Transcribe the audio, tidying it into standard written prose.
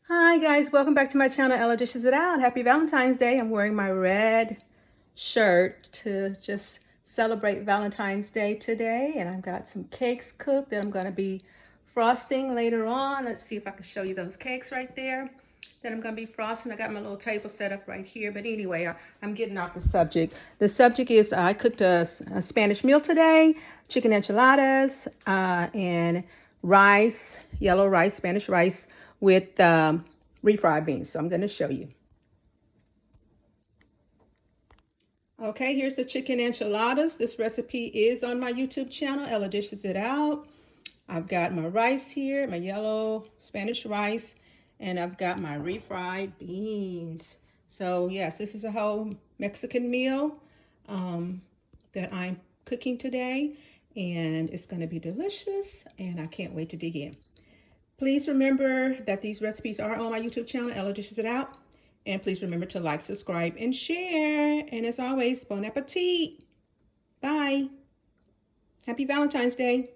Hi guys, welcome back to my channel, Ella Dishes It Out. Happy Valentine's Day. I'm wearing my red shirt to just celebrate Valentine's Day today. And I've got some cakes cooked that I'm going to be frosting later on. Let's see if I can show you those cakes right there that I'm going to be frosting. I got my little table set up right here. But anyway, I'm getting off the subject. The subject is I cooked a Spanish meal today, chicken enchiladas, and rice, yellow rice, Spanish rice with refried beans. So I'm going to show you. Okay, here's the chicken enchiladas. This recipe is on my YouTube channel, Ella Dishes It Out. I've got my rice here, my yellow Spanish rice, and I've got my refried beans. So yes, this is a whole Mexican meal that I'm cooking today, and it's going to be delicious, and I can't wait to dig in. Please remember that these recipes are on my YouTube channel, Ella Dishes It Out. And please remember to like, subscribe, and share. And as always, bon appetit. Bye. Happy Valentine's Day.